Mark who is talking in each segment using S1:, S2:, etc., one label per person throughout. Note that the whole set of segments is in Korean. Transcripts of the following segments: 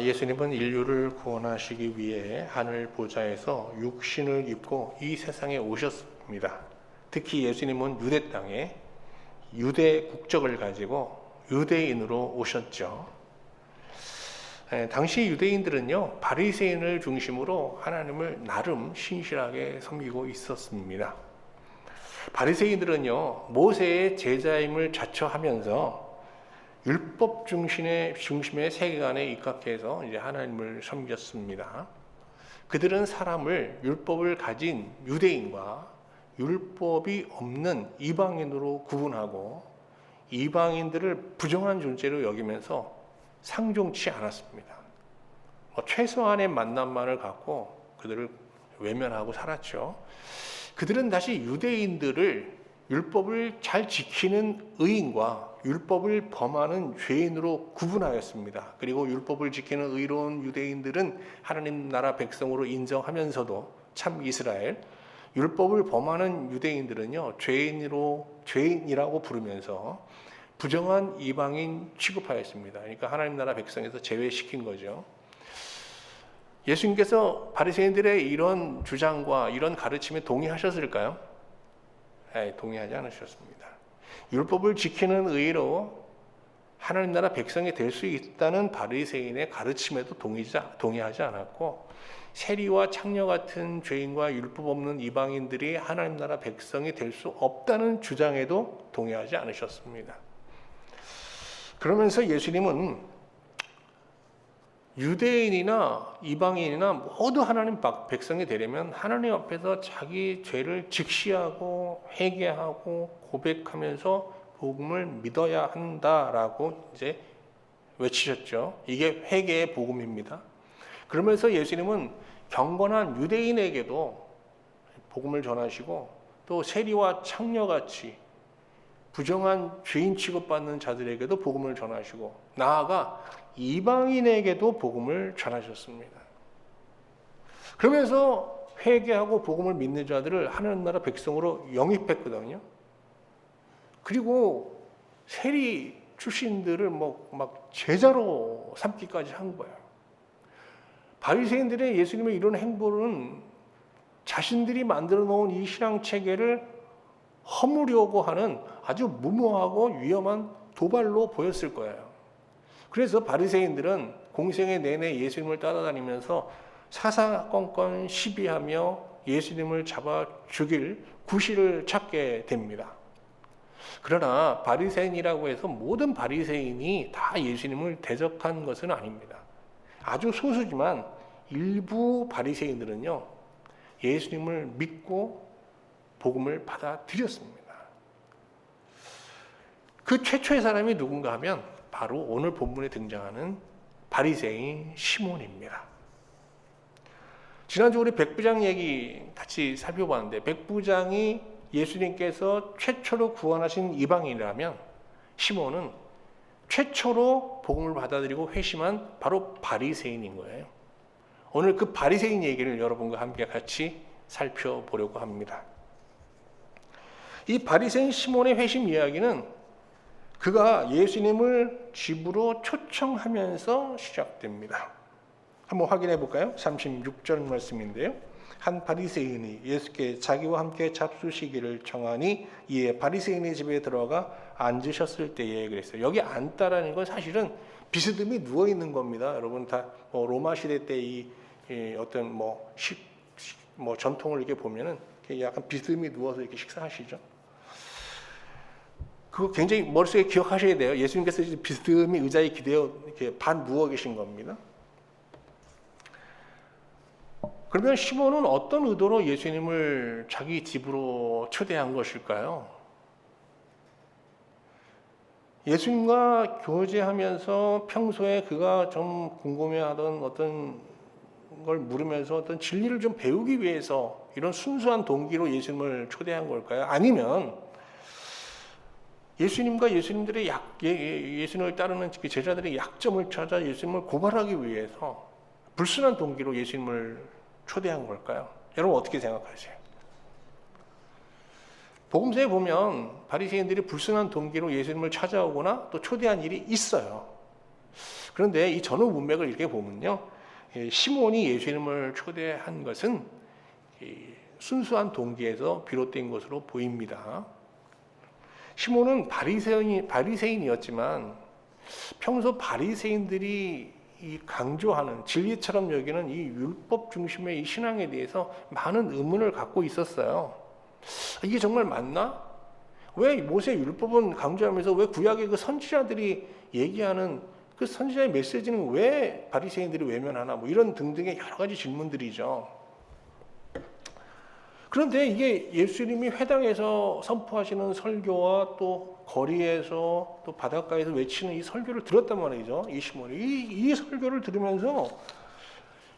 S1: 예수님은 인류를 구원하시기 위해 하늘 보좌에서 육신을 입고 이 세상에 오셨습니다. 특히 예수님은 유대 땅에 유대 국적을 가지고 유대인으로 오셨죠. 당시 유대인들은요, 바리새인을 중심으로 하나님을 나름 신실하게 섬기고 있었습니다. 바리새인들은요, 모세의 제자임을 자처하면서 율법 중심의 세계관에 입각해서 이제 하나님을 섬겼습니다. 그들은 사람을 율법을 가진 유대인과 율법이 없는 이방인으로 구분하고 이방인들을 부정한 존재로 여기면서 상종치 않았습니다. 최소한의 만남만을 갖고 그들을 외면하고 살았죠. 그들은 다시 유대인들을 율법을 잘 지키는 의인과 율법을 범하는 죄인으로 구분하였습니다. 그리고 율법을 지키는 의로운 유대인들은 하나님 나라 백성으로 인정하면서도 참 이스라엘, 율법을 범하는 유대인들은요, 죄인이라고 부르면서 부정한 이방인 취급하였습니다. 그러니까 하나님 나라 백성에서 제외시킨 거죠. 예수님께서 바리새인들의 이런 주장과 이런 가르침에 동의하셨을까요? 동의하지 않으셨습니다. 율법을 지키는 의로 하나님 나라 백성이 될 수 있다는 바리새인의 가르침에도 동의하지 않았고, 세리와 창녀 같은 죄인과 율법 없는 이방인들이 하나님 나라 백성이 될 수 없다는 주장에도 동의하지 않으셨습니다. 그러면서 예수님은 유대인이나 이방인이나 모두 하나님 백성이 되려면 하나님 앞에서 자기 죄를 직시하고 회개하고 고백하면서 복음을 믿어야 한다라고 이제 외치셨죠. 이게 회개의 복음입니다. 그러면서 예수님은 경건한 유대인에게도 복음을 전하시고 또 세리와 창녀같이 부정한 죄인 취급받는 자들에게도 복음을 전하시고 나아가 이방인에게도 복음을 전하셨습니다. 그러면서 회개하고 복음을 믿는 자들을 하나님 나라 백성으로 영입했거든요. 그리고 세리 출신들을 막 제자로 삼기까지 한 거예요. 바리새인들의 예수님의 이런 행보는 자신들이 만들어 놓은 이 신앙 체계를 허무려고 하는 아주 무모하고 위험한 도발로 보였을 거예요. 그래서 바리새인들은 공생애 내내 예수님을 따라다니면서 사사건건 시비하며 예수님을 잡아 죽일 구실을 찾게 됩니다. 그러나 바리새인이라고 해서 모든 바리새인이 다 예수님을 대적한 것은 아닙니다. 아주 소수지만 일부 바리새인들은요, 예수님을 믿고 복음을 받아들였습니다. 그 최초의 사람이 누군가 하면 바로 오늘 본문에 등장하는 바리새인 시몬입니다. 지난주 우리 백부장 얘기 같이 살펴봤는데, 백부장이 예수님께서 최초로 구원하신 이방인이라면 시몬은 최초로 복음을 받아들이고 회심한 바로 바리새인인 거예요. 오늘 그 바리새인 얘기를 여러분과 함께 같이 살펴보려고 합니다. 이 바리새인 시몬의 회심 이야기는 그가 예수님을 집으로 초청하면서 시작됩니다. 한번 확인해 볼까요? 36절 말씀인데요. 한 바리새인이 예수께 자기와 함께 잡수시기를 청하니 이에 바리새인의 집에 들어가 앉으셨을 때에 그랬어요. 여기 앉다라는 건 사실은 비스듬히 누워 있는 겁니다. 여러분 다 로마 시대 때 이 어떤 전통을 이렇게 보면은 약간 비스듬히 누워서 이렇게 식사하시죠. 그거 굉장히 머릿속에 기억하셔야 돼요. 예수님께서 비스듬히 의자에 기대어 이렇게 반 누워 계신 겁니다. 그러면 시몬은 어떤 의도로 예수님을 자기 집으로 초대한 것일까요? 예수님과 교제하면서 평소에 그가 좀 궁금해하던 어떤 걸 물으면서 어떤 진리를 좀 배우기 위해서 이런 순수한 동기로 예수님을 초대한 걸까요? 아니면 예수님과 예수님을 따르는 제자들의 약점을 찾아 예수님을 고발하기 위해서 불순한 동기로 예수님을 초대한 걸까요? 여러분 어떻게 생각하세요? 복음서에 보면 바리새인들이 불순한 동기로 예수님을 찾아오거나 또 초대한 일이 있어요. 그런데 이 전후 문맥을 이렇게 보면요, 시몬이 예수님을 초대한 것은 순수한 동기에서 비롯된 것으로 보입니다. 시몬은 바리새인이었지만 평소 바리새인들이 이 강조하는 진리처럼 여기는 이 율법 중심의 이 신앙에 대해서 많은 의문을 갖고 있었어요. 이게 정말 맞나? 왜 모세 율법은 강조하면서 왜 구약의 그 선지자들이 얘기하는 그 선지자의 메시지는 왜 바리새인들이 외면하나? 뭐 이런 등등의 여러 가지 질문들이죠. 그런데 이게 예수님이 회당에서 선포하시는 설교와 또 거리에서 또 바닷가에서 외치는 이 설교를 들었단 말이죠. 이 시몬이 이 설교를 들으면서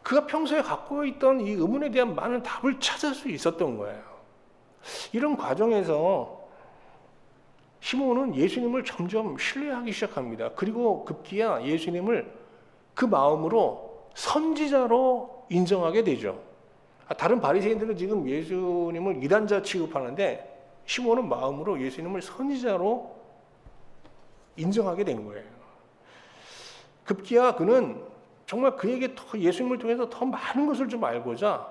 S1: 그가 평소에 갖고 있던 이 의문에 대한 많은 답을 찾을 수 있었던 거예요. 이런 과정에서 시몬은 예수님을 점점 신뢰하기 시작합니다. 그리고 급기야 예수님을 그 마음으로 선지자로 인정하게 되죠. 다른 바리새인들은 지금 예수님을 이단자 취급하는데 시몬은 마음으로 예수님을 선지자로 인정하게 되는 거예요. 급기야 그는 정말 그에게 예수님을 통해서 더 많은 것을 좀 알고자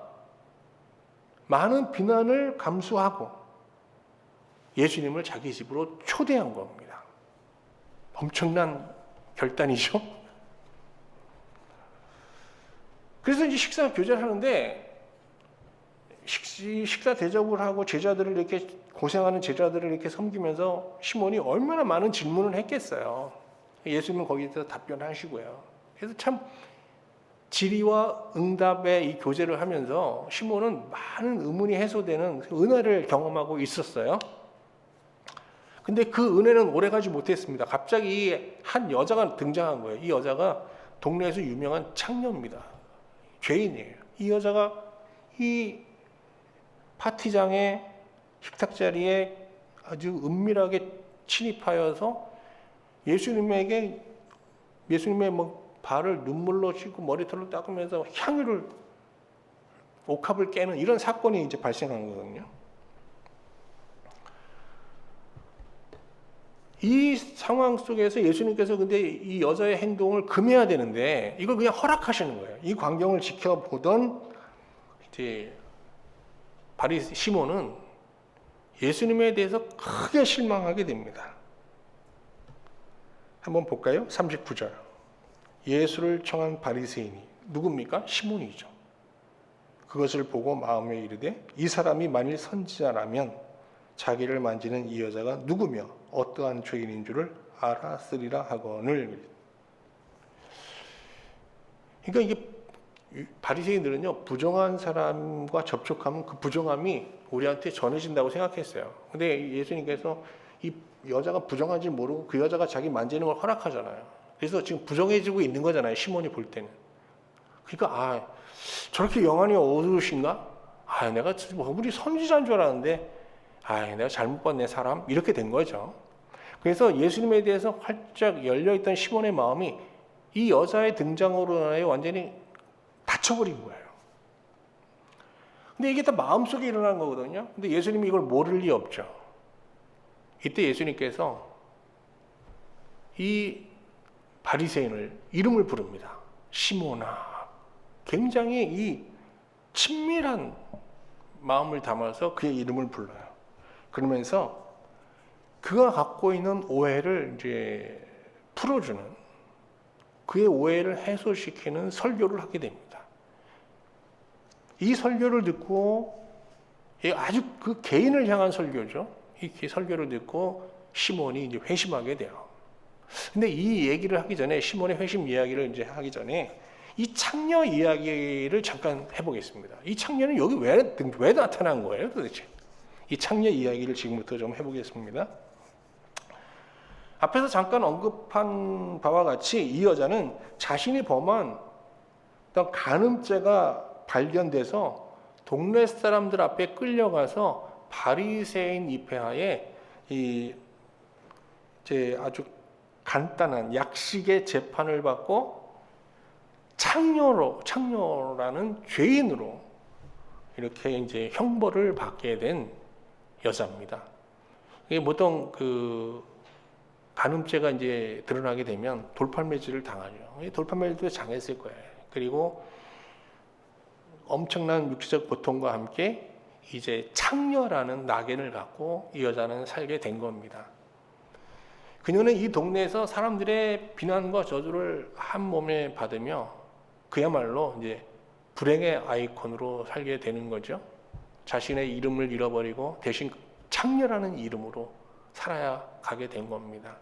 S1: 많은 비난을 감수하고 예수님을 자기 집으로 초대한 겁니다. 엄청난 결단이죠. 그래서 이제 식사 교제를 하는데 식사 대접을 하고 제자들을 이렇게 고생하는 제자들을 이렇게 섬기면서 시몬이 얼마나 많은 질문을 했겠어요. 예수님은 거기서 답변하시고요. 그래서 참 질의와 응답의 이 교제를 하면서 시몬은 많은 의문이 해소되는 은혜를 경험하고 있었어요. 근데 그 은혜는 오래가지 못했습니다. 갑자기 한 여자가 등장한 거예요. 이 여자가 동네에서 유명한 창녀입니다. 죄인이에요. 이 여자가 이 파티장의 식탁 자리에 아주 은밀하게 침입하여서 예수님의 뭐 발을 눈물로 씻고 머리털로 닦으면서 옥합을 깨는 이런 사건이 이제 발생한 거거든요. 이 상황 속에서 예수님께서 근데 이 여자의 행동을 금해야 되는데 이걸 그냥 허락하시는 거예요. 이 광경을 지켜보던 이제 시몬은 예수님에 대해서 크게 실망하게 됩니다. 한번 볼까요? 39절. 예수를 청한 바리새인이 누굽니까? 시몬이죠. 그것을 보고 마음에 이르되 이 사람이 만일 선지자라면 자기를 만지는 이 여자가 누구며 어떠한 죄인인 줄을 알았으리라 하거늘. 그러니까 이게 바리새인들은요, 부정한 사람과 접촉하면 그 부정함이 우리한테 전해진다고 생각했어요. 근데 예수님께서 이 여자가 부정한지 모르고 그 여자가 자기 만지는 걸 허락하잖아요. 그래서 지금 부정해지고 있는 거잖아요, 시몬이 볼 때는. 그러니까 저렇게 영안이 어두우신가? 내가 우리 선지자인 줄 알았는데 내가 잘못 봤네 사람, 이렇게 된 거죠. 그래서 예수님에 대해서 활짝 열려있던 시몬의 마음이 이 여자의 등장으로 인하여 완전히 닫혀버린 거예요. 근데 이게 다 마음속에 일어난 거거든요. 근데 예수님이 이걸 모를 리 없죠. 이때 예수님께서 이 바리새인을 이름을 부릅니다. 시몬아. 굉장히 이 친밀한 마음을 담아서 그의 이름을 불러요. 그러면서 그가 갖고 있는 오해를 이제 풀어주는, 그의 오해를 해소시키는 설교를 하게 됩니다. 이 설교를 듣고 아주 그 개인을 향한 설교죠. 이 설교를 듣고 시몬이 이제 회심하게 돼요. 근데 이 얘기를 하기 전에, 시몬의 회심 이야기를 이제 하기 전에 이 창녀 이야기를 잠깐 해보겠습니다. 이 창녀는 여기 왜 나타난 거예요, 도대체? 이 창녀 이야기를 지금부터 좀 해보겠습니다. 앞에서 잠깐 언급한 바와 같이 이 여자는 자신이 범한 어떤 간음죄가 발견돼서 동네 사람들 앞에 끌려가서 바리새인 입회하에 아주 간단한 약식의 재판을 받고 창녀라는 죄인으로 이렇게 이제 형벌을 받게 된 여자입니다. 이게 보통 간음죄가 이제 드러나게 되면 돌팔매질을 당하죠. 돌팔매질도 당했을 거예요. 그리고 엄청난 육체적 고통과 함께 이제 창녀라는 낙인을 갖고 이 여자는 살게 된 겁니다. 그녀는 이 동네에서 사람들의 비난과 저주를 한 몸에 받으며 그야말로 이제 불행의 아이콘으로 살게 되는 거죠. 자신의 이름을 잃어버리고 대신 창녀라는 이름으로 살아야 가게 된 겁니다.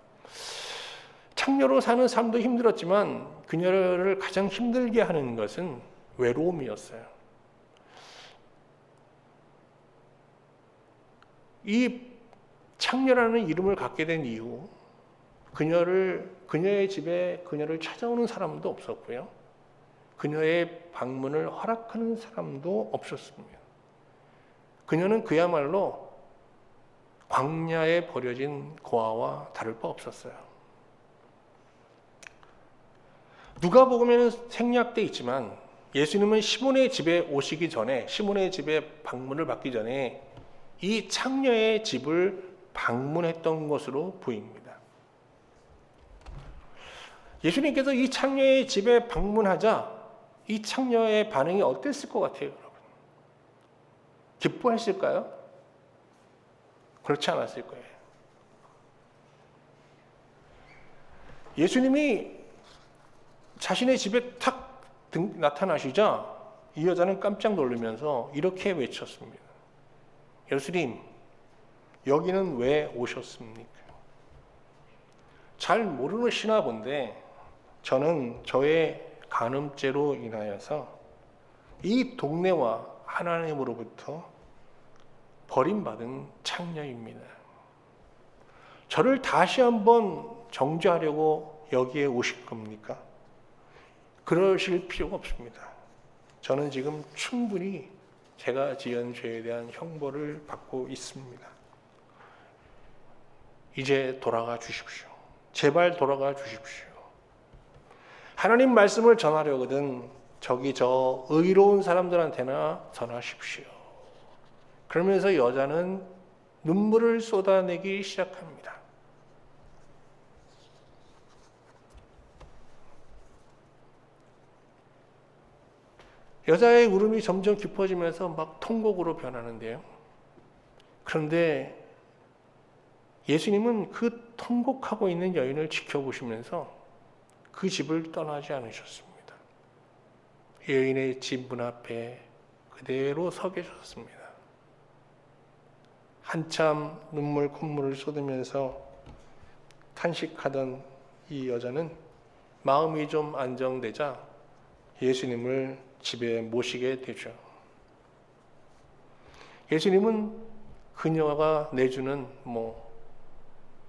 S1: 창녀로 사는 삶도 힘들었지만 그녀를 가장 힘들게 하는 것은 외로움이었어요. 이 창녀라는 이름을 갖게 된 이후 그녀의 집에 그녀를 찾아오는 사람도 없었고요. 그녀의 방문을 허락하는 사람도 없었습니다. 그녀는 그야말로 광야에 버려진 고아와 다를 바 없었어요. 누가복음에는 생략돼 있지만 예수님은 시몬의 집에 오시기 전에, 시몬의 집에 방문을 받기 전에 이 창녀의 집을 방문했던 것으로 보입니다. 예수님께서 이 창녀의 집에 방문하자 이 창녀의 반응이 어땠을 것 같아요, 여러분? 기뻐했을까요? 그렇지 않았을 거예요. 예수님이 자신의 집에 탁 나타나시자 이 여자는 깜짝 놀라면서 이렇게 외쳤습니다. 예수님, 여기는 왜 오셨습니까? 잘 모르시나 본데 저는 저의 간음죄로 인하여서 이 동네와 하나님으로부터 버림받은 창녀입니다. 저를 다시 한번 정죄하려고 여기에 오실 겁니까? 그러실 필요가 없습니다. 저는 지금 충분히 제가 지은 죄에 대한 형벌을 받고 있습니다. 이제 돌아가 주십시오. 제발 돌아가 주십시오. 하나님 말씀을 전하려거든 저기 저 의로운 사람들한테나 전하십시오. 그러면서 여자는 눈물을 쏟아내기 시작합니다. 여자의 울음이 점점 깊어지면서 막 통곡으로 변하는데요. 그런데 예수님은 그 통곡하고 있는 여인을 지켜보시면서 그 집을 떠나지 않으셨습니다. 여인의 집 문 앞에 그대로 서 계셨습니다. 한참 눈물 콧물을 쏟으면서 탄식하던 이 여자는 마음이 좀 안정되자 예수님을 집에 모시게 되죠. 예수님은 그녀가 내주는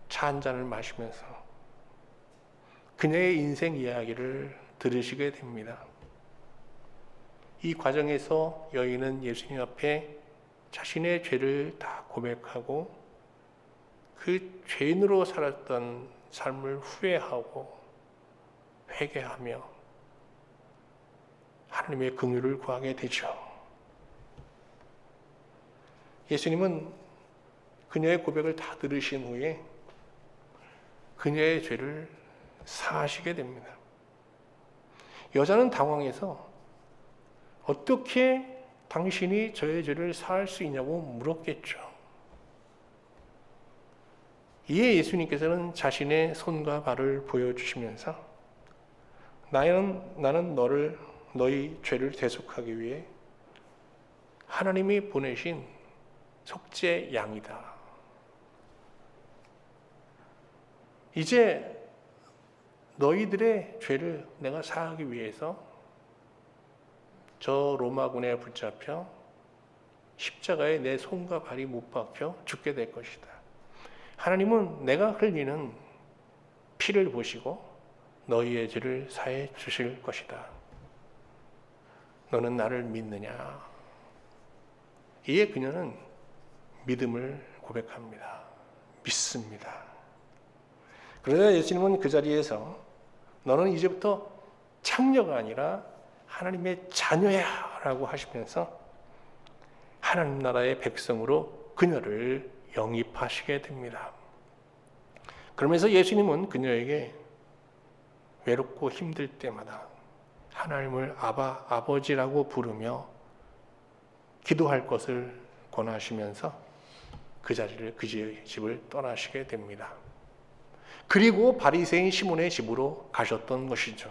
S1: 차 한 잔을 마시면서 그녀의 인생 이야기를 들으시게 됩니다. 이 과정에서 여인은 예수님 앞에 자신의 죄를 다 고백하고 그 죄인으로 살았던 삶을 후회하고 회개하며 하나님의 긍휼을 구하게 되죠. 예수님은 그녀의 고백을 다 들으신 후에 그녀의 죄를 사하시게 됩니다. 여자는 당황해서 어떻게 당신이 저의 죄를 사할 수 있냐고 물었겠죠. 이에 예수님께서는 자신의 손과 발을 보여주시면서 나는 너희 죄를 대속하기 위해 하나님이 보내신 속죄 양이다. 이제 너희들의 죄를 내가 사하기 위해서 저 로마군에 붙잡혀 십자가에 내 손과 발이 못 박혀 죽게 될 것이다. 하나님은 내가 흘리는 피를 보시고 너희의 죄를 사해 주실 것이다. 너는 나를 믿느냐? 이에 그녀는 믿음을 고백합니다. 믿습니다. 그러자 예수님은 그 자리에서 너는 이제부터 창녀가 아니라 하나님의 자녀야 라고 하시면서 하나님 나라의 백성으로 그녀를 영입하시게 됩니다. 그러면서 예수님은 그녀에게 외롭고 힘들 때마다 하나님을 아버지라고 부르며 기도할 것을 권하시면서 그 집을 떠나시게 됩니다. 그리고 바리새인 시몬의 집으로 가셨던 것이죠.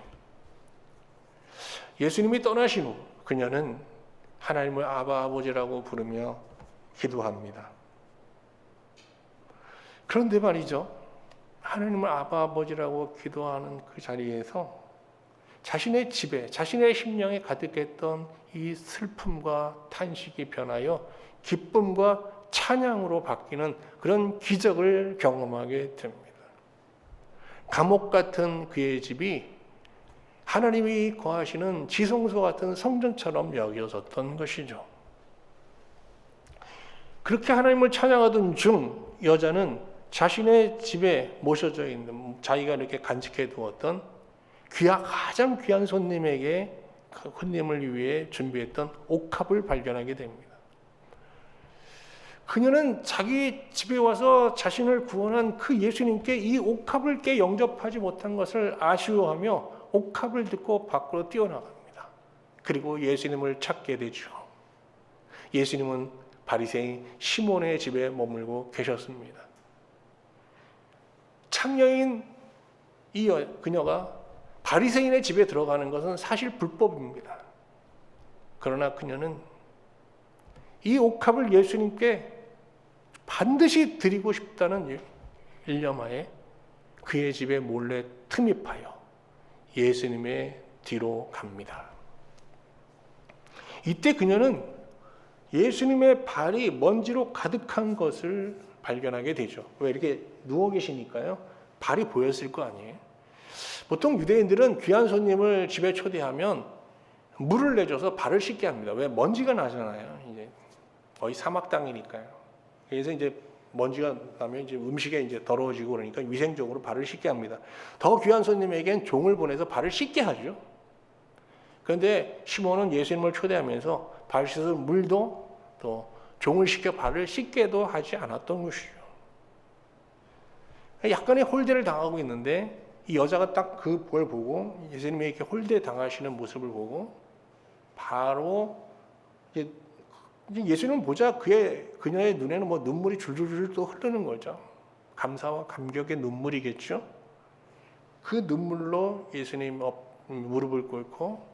S1: 예수님이 떠나신 후 그녀는 하나님을 아버지라고 부르며 기도합니다. 그런데 말이죠. 하나님을 아버지라고 기도하는 그 자리에서 자신의 집에, 자신의 심령에 가득했던 이 슬픔과 탄식이 변하여 기쁨과 찬양으로 바뀌는 그런 기적을 경험하게 됩니다. 감옥 같은 그의 집이 하나님이 거하시는 지성소 같은 성전처럼 여겨졌던 것이죠. 그렇게 하나님을 찬양하던 중 여자는 자신의 집에 모셔져 있는, 자기가 이렇게 간직해 두었던 가장 귀한 손님에게, 손님을 위해 준비했던 옥합을 발견하게 됩니다. 그녀는 자기 집에 와서 자신을 구원한 그 예수님께 이 옥합을 깨 영접하지 못한 것을 아쉬워하며 옥합을 듣고 밖으로 뛰어나갑니다. 그리고 예수님을 찾게 되죠. 예수님은 바리새인 시몬의 집에 머물고 계셨습니다. 창녀인 그녀가 바리새인의 집에 들어가는 것은 사실 불법입니다. 그러나 그녀는 이 옥합을 예수님께 반드시 드리고 싶다는 일념하에 그의 집에 몰래 틈입하여 예수님의 뒤로 갑니다. 이때 그녀는 예수님의 발이 먼지로 가득한 것을 발견하게 되죠. 왜 이렇게 누워 계시니까요. 발이 보였을 거 아니에요. 보통 유대인들은 귀한 손님을 집에 초대하면 물을 내줘서 발을 씻게 합니다. 왜? 먼지가 나잖아요. 이제 거의 사막 땅이니까요. 그래서 이제 먼지가 나면 이제 음식에 이제 더러워지고 그러니까 위생적으로 발을 씻게 합니다. 더 귀한 손님에겐 종을 보내서 발을 씻게 하죠. 그런데 시몬은 예수님을 초대하면서 발 씻을 물도 또 종을 시켜 발을 씻게도 하지 않았던 것이죠. 약간의 홀대를 당하고 있는데 이 여자가 딱 그걸 보고 예수님이 이렇게 홀대 당하시는 모습을 보고 바로 예수님을 보자 그녀의 눈에는 뭐 눈물이 줄줄줄 또 흐르는 거죠. 감사와 감격의 눈물이겠죠. 그 눈물로 예수님 무릎을 꿇고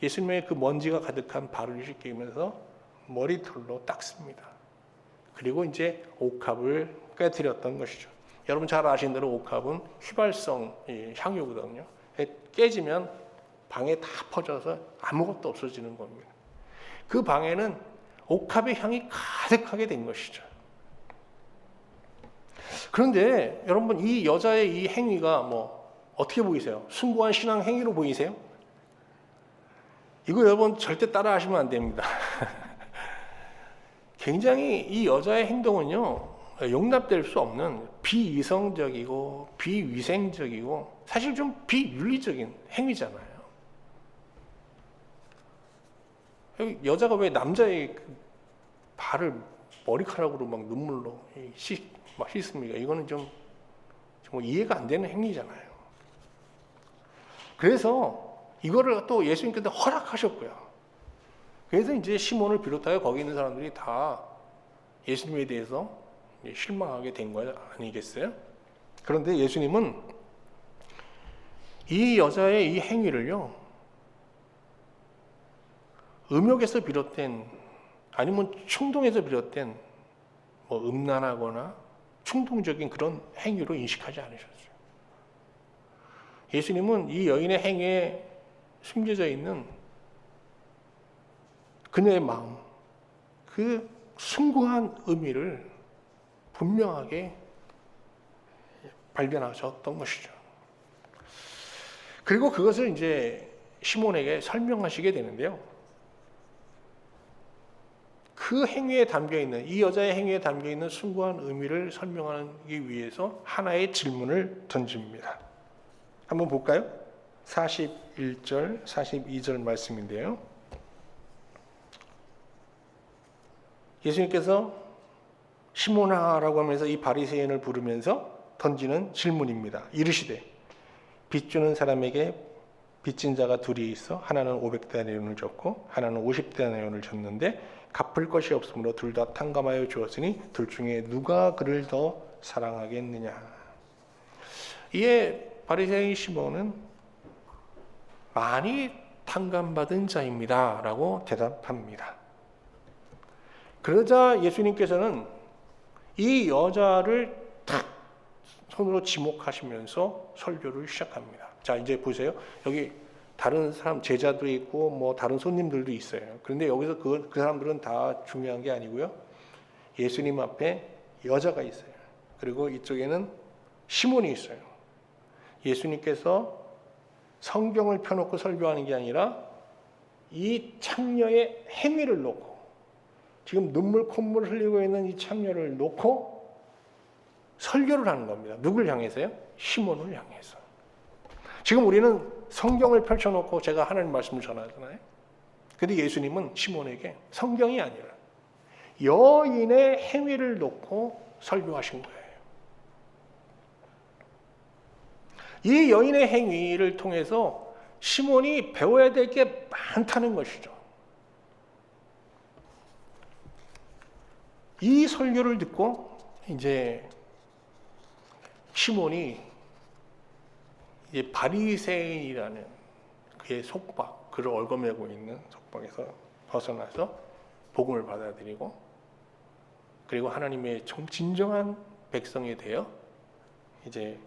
S1: 예수님의 그 먼지가 가득한 발을 씻기면서 머리털로 닦습니다. 그리고 이제 옥합을 깨뜨렸던 것이죠. 여러분 잘 아시는 대로 옥합은 휘발성 향유거든요. 깨지면 방에 다 퍼져서 아무것도 없어지는 겁니다. 그 방에는 옥합의 향이 가득하게 된 것이죠. 그런데 여러분 이 여자의 이 행위가 뭐 어떻게 보이세요? 숭고한 신앙 행위로 보이세요? 이거 여러분 절대 따라 하시면 안 됩니다. 굉장히 이 여자의 행동은요 용납될 수 없는 비이성적이고 비위생적이고 사실 좀 비윤리적인 행위잖아요. 여자가 왜 남자의 발을 머리카락으로 막 눈물로 씻습니까? 이거는 좀 정말 이해가 안 되는 행위잖아요. 그래서 이거를 또 예수님께서 허락하셨고요. 그래서 이제 시몬을 비롯하여 거기 있는 사람들이 다 예수님에 대해서 실망하게 된 거 아니겠어요? 그런데 예수님은 이 여자의 이 행위를요, 음욕에서 비롯된 아니면 충동에서 비롯된 뭐 음란하거나 충동적인 그런 행위로 인식하지 않으셨어요. 예수님은 이 여인의 행위에 숨겨져 있는 그녀의 마음, 그 숭고한 의미를 분명하게 발견하셨던 것이죠. 그리고 그것을 이제 시몬에게 설명하시게 되는데요. 그 행위에 담겨 있는, 이 여자의 행위에 담겨 있는 숭고한 의미를 설명하기 위해서 하나의 질문을 던집니다. 한번 볼까요? 41절, 42절 말씀인데요. 예수님께서 시몬아라고 하면서 이 바리새인을 부르면서 던지는 질문입니다. 이르시되 빚주는 사람에게 빚진 자가 둘이 있어 하나는 500데나리온을 줬고 하나는 50데나리온을 줬는데 갚을 것이 없으므로 둘 다 탕감하여 주었으니 둘 중에 누가 그를 더 사랑하겠느냐. 이에 바리새인 시몬은 많이 탕감받은 자입니다 라고 대답합니다. 그러자 예수님께서는 이 여자를 탁 손으로 지목하시면서 설교를 시작합니다. 자, 이제 보세요. 여기 다른 사람, 제자도 있고 뭐 다른 손님들도 있어요. 그런데 여기서 그 사람들은 다 중요한 게 아니고요. 예수님 앞에 여자가 있어요. 그리고 이쪽에는 시몬이 있어요. 예수님께서 성경을 펴놓고 설교하는 게 아니라 이 창녀의 행위를 놓고, 지금 눈물 콧물을 흘리고 있는 이 창녀를 놓고 설교를 하는 겁니다. 누굴 향해서요? 시몬을 향해서. 지금 우리는 성경을 펼쳐놓고 제가 하나님 말씀을 전하잖아요. 근데 예수님은 시몬에게 성경이 아니라 여인의 행위를 놓고 설교하신 거예요. 이 여인의 행위를 통해서 시몬이 배워야 될 게 많다는 것이죠. 이 설교를 듣고 이제 시몬이 이제 바리새인이라는 그의 속박, 그를 얽어매고 있는 속박에서 벗어나서 복음을 받아들이고, 그리고 하나님의 진정한 백성이 되어 이제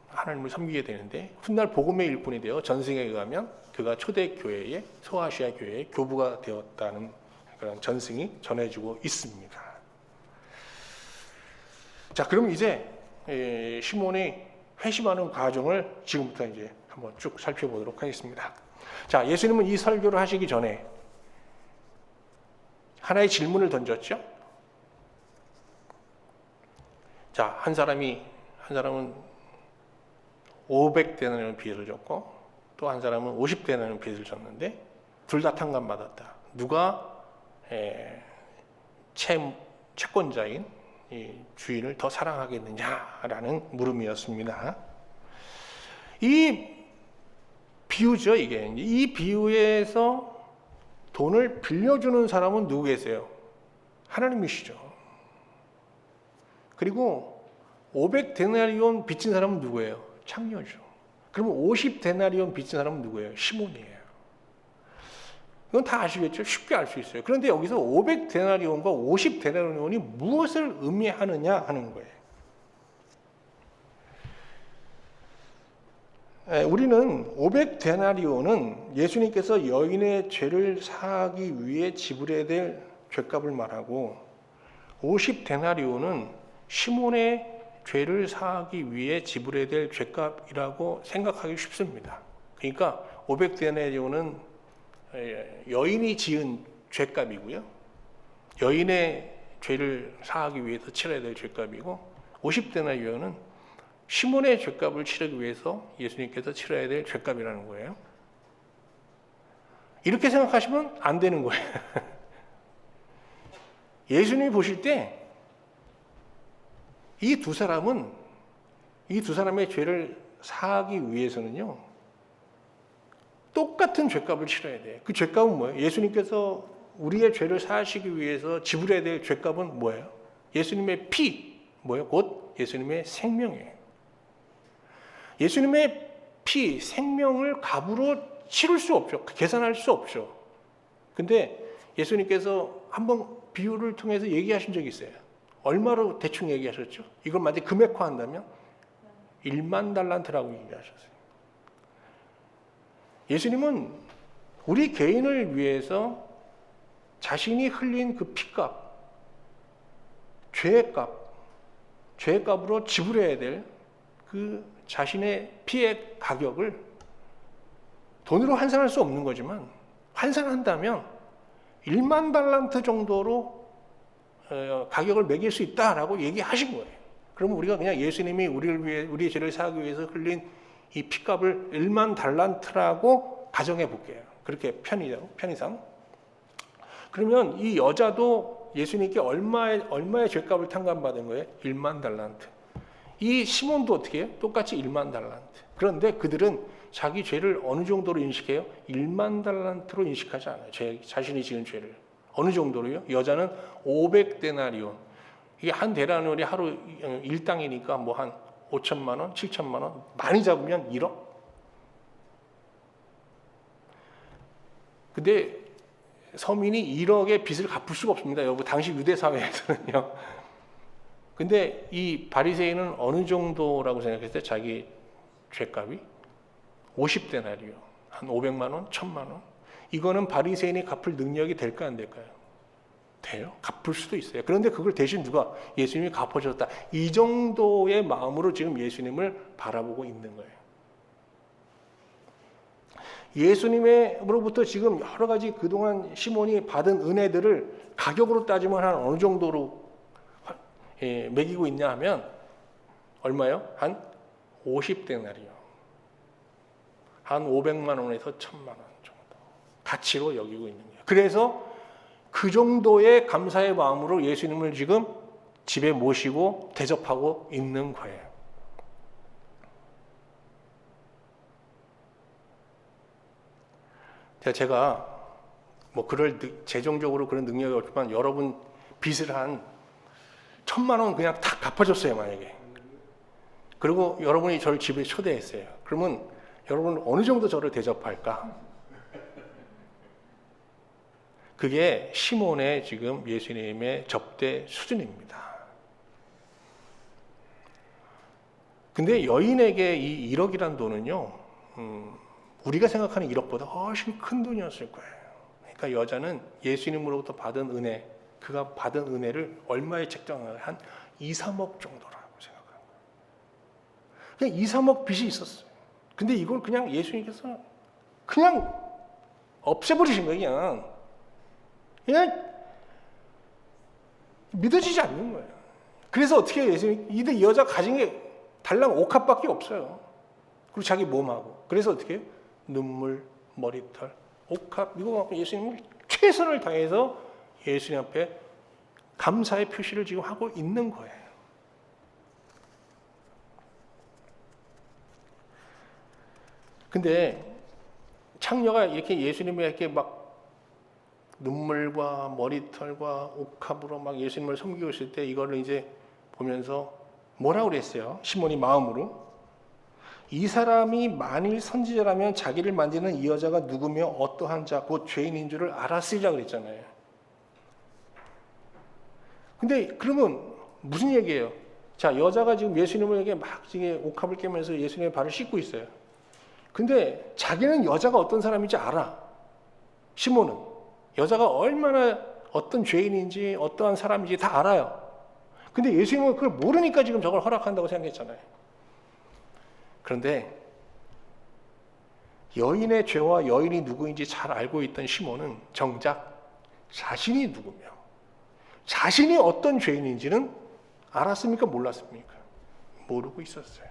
S1: 하나님을 섬기게 되는데, 훗날 복음의 일꾼이 되어 전승에 의하면 그가 초대 교회의, 소아시아 교회의 교부가 되었다는 그런 전승이 전해지고 있습니다. 자, 그럼 이제 시몬이 회심하는 과정을 지금부터 이제 한번 쭉 살펴보도록 하겠습니다. 자, 예수님은 이 설교를 하시기 전에 하나의 질문을 던졌죠. 자, 한 사람은 500데나리온 빚을 줬고 또 한 사람은 50데나리온 빚을 줬는데 둘 다 탕감받았다. 누가 채권자인 이 주인을 더 사랑하겠느냐라는 물음이었습니다. 이 비유죠, 이게. 이 비유에서 돈을 빌려주는 사람은 누구 계세요? 하나님이시죠. 그리고 500데나리온 빚진 사람은 누구예요? 창녀죠. 그러면 50데나리온 빚진 사람은 누구예요? 시몬이에요. 이건 다 아시겠죠? 쉽게 알 수 있어요. 그런데 여기서 500데나리온과 50데나리온이 무엇을 의미하느냐 하는 거예요. 우리는 500데나리온은 예수님께서 여인의 죄를 사하기 위해 지불해야 될 죗값을 말하고, 50데나리온은 시몬의 죄를 사하기 위해 지불해야 될 죗값이라고 생각하기 쉽습니다. 그러니까 500데나리온은 여인이 지은 죗값이고요. 여인의 죄를 사하기 위해서 치러야 될 죗값이고, 50데나리온은 시몬의 죗값을 치르기 위해서 예수님께서 치러야 될 죗값이라는 거예요. 이렇게 생각하시면 안 되는 거예요. 예수님이 보실 때 이 두 사람의 죄를 사하기 위해서는요, 똑같은 죗값을 치러야 돼요. 그 죗값은 뭐예요? 예수님께서 우리의 죄를 사하시기 위해서 지불해야 될 죗값은 뭐예요? 예수님의 피, 뭐예요? 곧 예수님의 생명이에요. 예수님의 피, 생명을 값으로 치를 수 없죠. 계산할 수 없죠. 근데 예수님께서 한번 비유를 통해서 얘기하신 적이 있어요. 얼마로 대충 얘기하셨죠? 이걸 만약에 금액화한다면 1만 달란트라고 얘기하셨어요. 예수님은 우리 개인을 위해서 자신이 흘린 그 피값, 죄값으로 지불해야 될 그 자신의 피의 가격을 돈으로 환산할 수 없는 거지만, 환산한다면 1만 달란트 정도로 가격을 매길 수 있다라고 얘기하신 거예요. 그러면 우리가 그냥 예수님이 우리를 위해, 우리의 죄를 사하기 위해서 흘린 이 피값을 1만 달란트라고 가정해 볼게요. 그렇게 편의상. 그러면 이 여자도 예수님께 얼마의 죄값을 탕감받은 거예요? 1만 달란트. 이 시몬도 어떻게 해요? 똑같이 1만 달란트. 그런데 그들은 자기 죄를 어느 정도로 인식해요? 1만 달란트로 인식하지 않아요. 자신이 지은 죄를. 어느 정도로요? 여자는 500데나리온. 이게 한 데나리온이 하루 일당이니까 뭐 한 5천만 원, 7천만 원, 많이 잡으면 1억. 근데 서민이 1억의 빚을 갚을 수가 없습니다. 여러분, 당시 유대 사회에서는요. 근데 이 바리새인은 어느 정도라고 생각했어요? 자기 죄값이 50데나리온, 한 500만 원, 1000만 원. 이거는 바리새인이 갚을 능력이 될까 안 될까요? 돼요. 갚을 수도 있어요. 그런데 그걸 대신 누가? 예수님이 갚아줬다. 이 정도의 마음으로 지금 예수님을 바라보고 있는 거예요. 예수님으로부터 지금 여러 가지 그동안 시몬이 받은 은혜들을 가격으로 따지면 한 어느 정도로 매기고 있냐 하면 얼마요? 한 50데나리온. 한 500만 원에서 1000만 원 정도 가치로 여기고 있는 거예요. 그래서 그 정도의 감사의 마음으로 예수님을 지금 집에 모시고 대접하고 있는 거예요. 제가 뭐 재정적으로 그런 능력이 없지만 여러분 빚을 한 1000만 원 그냥 다 갚아줬어요, 만약에. 그리고 여러분이 저를 집에 초대했어요. 그러면 여러분 어느 정도 저를 대접할까? 그게 시몬의 지금 예수님의 접대 수준입니다. 근데 여인에게 이 1억이란 돈은요, 우리가 생각하는 1억보다 훨씬 큰 돈이었을 거예요. 그러니까 여자는 예수님으로부터 받은 은혜, 그가 받은 은혜를 얼마에 책정하냐, 한 2, 3억 정도라고 생각하는 거예요. 그냥 2, 3억 빚이 있었어요. 근데 이걸 그냥 예수님께서 그냥 없애버리신 거예요. 그냥 믿어지지 않는 거예요. 그래서 어떻게 해요? 예수님, 이 여자 가진 게 달랑 옥합밖에 없어요. 그리고 자기 몸하고. 그래서 어떻게 해요? 눈물, 머리털, 옥합, 이거 갖고 예수님을 최선을 다해서 예수님 앞에 감사의 표시를 지금 하고 있는 거예요. 근데 창녀가 이렇게 예수님에게 막 눈물과 머리털과 옥합으로 막 예수님을 섬기고 있을 때 이거를 이제 보면서 뭐라고 그랬어요? 시몬이 마음으로. 이 사람이 만일 선지자라면 자기를 만지는 이 여자가 누구며 어떠한 자, 곧 죄인인 줄을 알았으리라 그랬잖아요. 근데 그러면 무슨 얘기예요? 자, 여자가 지금 예수님에게 막 옥합을 깨면서 예수님의 발을 씻고 있어요. 근데 자기는 여자가 어떤 사람인지 알아. 시몬은. 여자가 얼마나 어떤 죄인인지 어떠한 사람인지 다 알아요. 근데 예수님은 그걸 모르니까 지금 저걸 허락한다고 생각했잖아요. 그런데 여인의 죄와 여인이 누구인지 잘 알고 있던 시몬은 정작 자신이 누구며 자신이 어떤 죄인인지는 알았습니까? 몰랐습니까? 모르고 있었어요.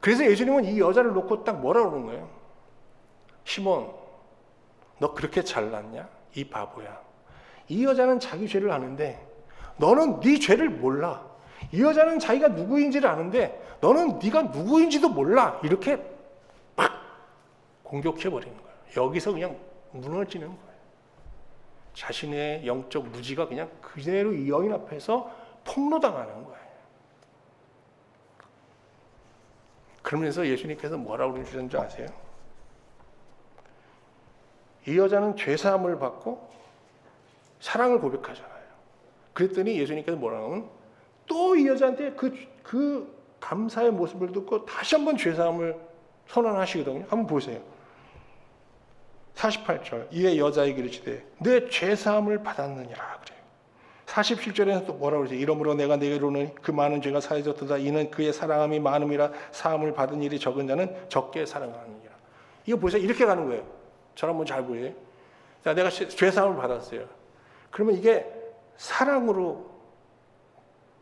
S1: 그래서 예수님은 이 여자를 놓고 딱 뭐라 그러는 거예요? 시몬, 너 그렇게 잘났냐? 이 바보야. 이 여자는 자기 죄를 아는데 너는 네 죄를 몰라. 이 여자는 자기가 누구인지를 아는데 너는 네가 누구인지도 몰라. 이렇게 팍 공격해버리는 거예요. 여기서 그냥 무너지는 거예요. 자신의 영적 무지가 그냥 그대로 이 여인 앞에서 폭로당하는 거예요. 그러면서 예수님께서 뭐라고 그러셨는지 아세요? 이 여자는 죄사함을 받고 사랑을 고백하잖아요. 그랬더니 예수님께서 뭐라고 하면 또 이 여자한테 그 감사의 모습을 듣고 다시 한번 죄사함을 선언하시거든요. 한번 보세요. 48절 이에 여자에게 이르시되 내 죄사함을 받았느니라 그래요. 47절에서 또 뭐라고 그러죠? 이러므로 내가 내게 이르노니 그 많은 죄가 사해졌도다. 이는 그의 사랑함이 많음이라. 사함을 받은 일이 적은 자는 적게 사랑하느니라. 이거 보세요. 이렇게 가는 거예요. 저를 한번 잘 보세요. 자, 내가 죄사함을 받았어요. 그러면 이게 사랑으로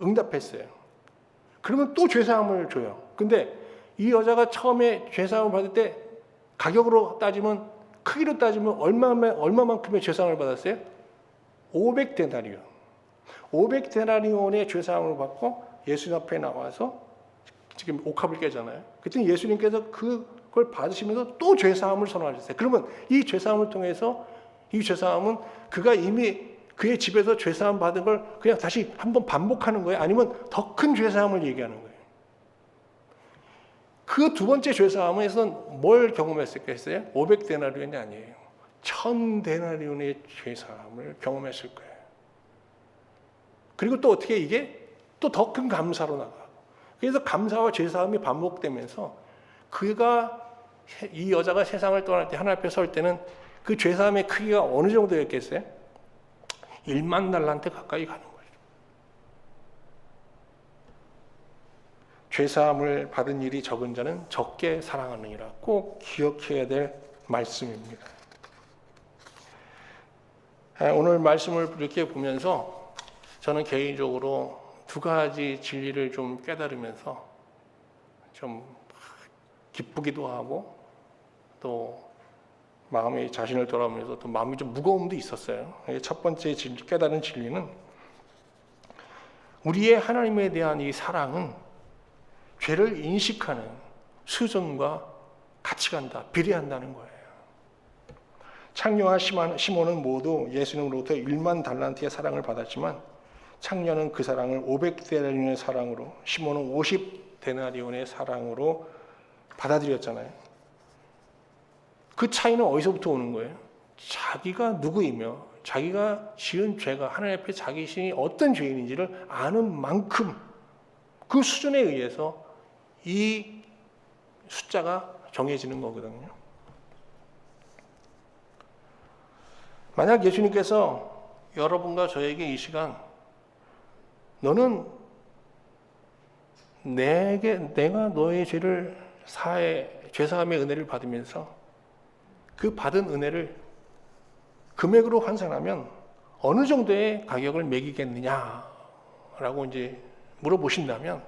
S1: 응답했어요. 그러면 또 죄사함을 줘요. 근데 이 여자가 처음에 죄사함을 받을 때 가격으로 따지면, 크기로 따지면 얼마만큼의 죄사함을 받았어요? 500데나리온. 500데나리온의 죄사함을 받고 예수님 앞에 나와서 지금 옥합을 깨잖아요. 그때 예수님께서 그걸 받으시면서 또 죄사함을 선언하셨어요. 그러면 이 죄사함을 통해서 이 죄사함은 그가 이미 그의 집에서 죄사함 받은 걸 그냥 다시 한번 반복하는 거예요? 아니면 더 큰 죄사함을 얘기하는 거예요? 그 두 번째 죄사함에서는 뭘 경험했었겠어요? 500데나리온이 아니에요. 1000데나리온의 죄사함을 경험했을 거예요. 그리고 또 어떻게 이게 또 더 큰 감사로 나가고, 그래서 감사와 죄사함이 반복되면서 그가 이 여자가 세상을 떠날 때 하나님 앞에 설 때는 그 죄사함의 크기가 어느 정도였겠어요? 1만 달란트 가까이 가는 거예요. 죄사함을 받은 일이 적은 자는 적게 사랑하느니라. 꼭 기억해야 될 말씀입니다. 오늘 말씀을 이렇게 보면서 저는 개인적으로 두 가지 진리를 좀 깨달으면서 좀 기쁘기도 하고 또 마음의 자신을 돌아보면서 또 마음이 좀 무거움도 있었어요. 첫 번째 깨달은 진리는 우리의 하나님에 대한 이 사랑은 죄를 인식하는 수준과 같이 간다, 비례한다는 거예요. 창녀와 시몬은 모두 예수님으로부터 1만 달란트의 사랑을 받았지만 창녀는 그 사랑을 500데나리온의 사랑으로, 시몬은 50데나리온의 사랑으로 받아들였잖아요. 그 차이는 어디서부터 오는 거예요? 자기가 누구이며 자기가 지은 죄가 하나님 앞에 자기 신이 어떤 죄인인지를 아는 만큼 그 수준에 의해서 이 숫자가 정해지는 거거든요. 만약 예수님께서 여러분과 저에게 이 시간 너는 내가 너의 죄를 죄사함의 은혜를 받으면서 그 받은 은혜를 금액으로 환산하면 어느 정도의 가격을 매기겠느냐라고 이제 물어보신다면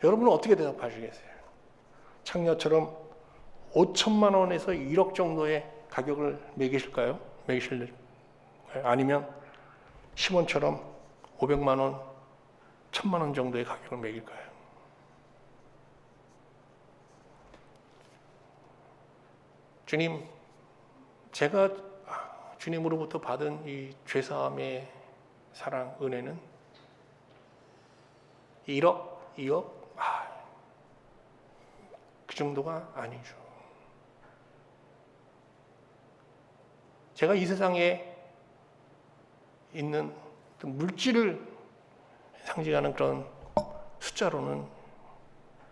S1: 여러분은 어떻게 대답하시겠어요? 창녀처럼 5천만 원에서 1억 정도의 가격을 매기실까요? 아니면 시몬처럼 500만 원, 1000만 원 정도의 가격을 매길까요? 주님, 제가 주님으로부터 받은 이 죄사함의 사랑, 은혜는 1억, 2억? 그 정도가 아니죠. 제가 이 세상에 있는 물질을 상징하는 그런 숫자로는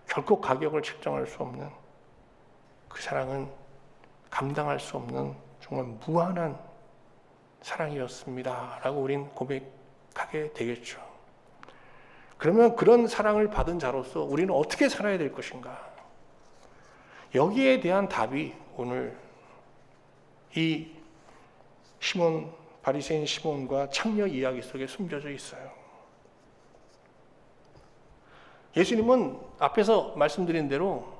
S1: 결코 가격을 책정할 수 없는, 그 사랑은 감당할 수 없는 정말 무한한 사랑이었습니다 라고 우린 고백하게 되겠죠. 그러면 그런 사랑을 받은 자로서 우리는 어떻게 살아야 될 것인가? 여기에 대한 답이 오늘 이 바리새인 시몬과 창녀 이야기 속에 숨겨져 있어요. 예수님은 앞에서 말씀드린 대로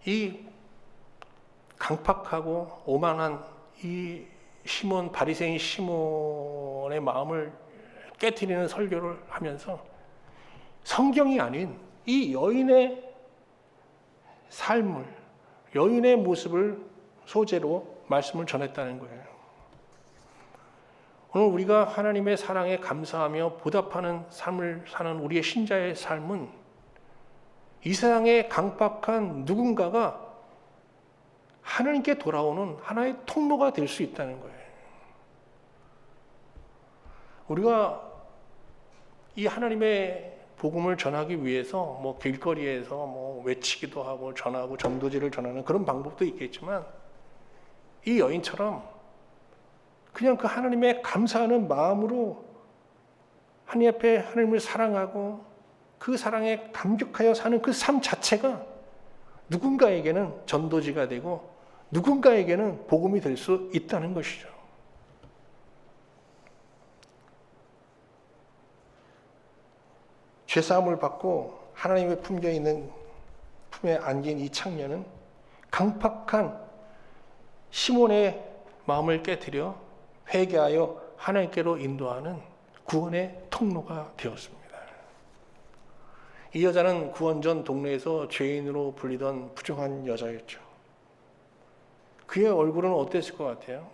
S1: 이 강팍하고 오만한 이 바리새인 시몬의 마음을 깨트리는 설교를 하면서 성경이 아닌 이 여인의 삶을, 여인의 모습을 소재로 말씀을 전했다는 거예요. 오늘 우리가 하나님의 사랑에 감사하며 보답하는 삶을 사는 우리의 신자의 삶은 이 세상에 강박한 누군가가 하나님께 돌아오는 하나의 통로가 될 수 있다는 거예요. 우리가 이 하나님의 복음을 전하기 위해서 길거리에서 외치기도 하고 전하고 전도지를 전하는 그런 방법도 있겠지만 이 여인처럼 그냥 그 하나님의 감사하는 마음으로 하나님 앞에 하나님을 사랑하고 그 사랑에 감격하여 사는 그 삶 자체가 누군가에게는 전도지가 되고 누군가에게는 복음이 될 수 있다는 것이죠. 죄사함을 받고 하나님의 품에 안긴 이 창녀는 강팍한 시몬의 마음을 깨트려 회개하여 하나님께로 인도하는 구원의 통로가 되었습니다. 이 여자는 구원 전 동네에서 죄인으로 불리던 부정한 여자였죠. 그의 얼굴은 어땠을 것 같아요?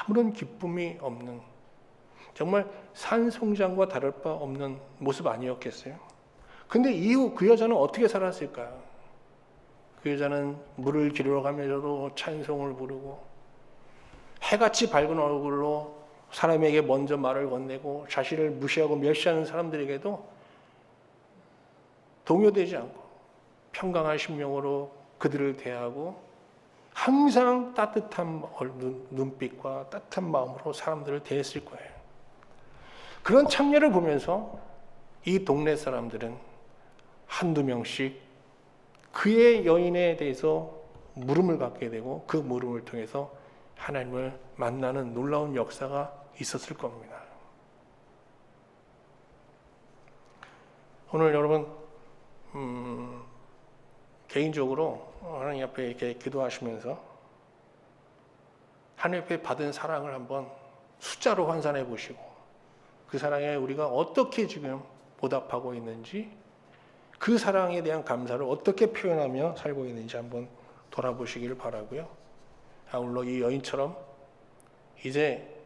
S1: 아무런 기쁨이 없는, 정말 산송장과 다를 바 없는 모습 아니었겠어요? 근데 이후 그 여자는 어떻게 살았을까요? 그 여자는 물을 기르러 가면서도 찬송을 부르고 해같이 밝은 얼굴로 사람에게 먼저 말을 건네고 자신을 무시하고 멸시하는 사람들에게도 동요되지 않고 평강한 심령으로 그들을 대하고 항상 따뜻한 눈빛과 따뜻한 마음으로 사람들을 대했을 거예요. 그런 참여를 보면서 이 동네 사람들은 한두 명씩 그의 여인에 대해서 물음을 갖게 되고 그 물음을 통해서 하나님을 만나는 놀라운 역사가 있었을 겁니다. 오늘 여러분 개인적으로 하나님 앞에 이렇게 기도하시면서 하나님 앞에 받은 사랑을 한번 숫자로 환산해 보시고 그 사랑에 우리가 어떻게 지금 보답하고 있는지, 그 사랑에 대한 감사를 어떻게 표현하며 살고 있는지 한번 돌아보시길 바라고요. 아울러 이 여인처럼 이제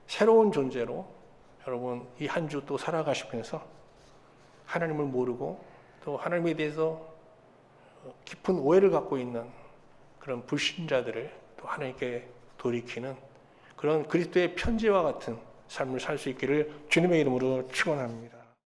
S1: 새로운 존재로 여러분 이 한 주 또 살아가시면서 하나님을 모르고 또 하나님에 대해서 깊은 오해를 갖고 있는 그런 불신자들을 또 하나님께 돌이키는 그런 그리스도의 편지와 같은 삶을 살 수 있기를 주님의 이름으로 축원합니다.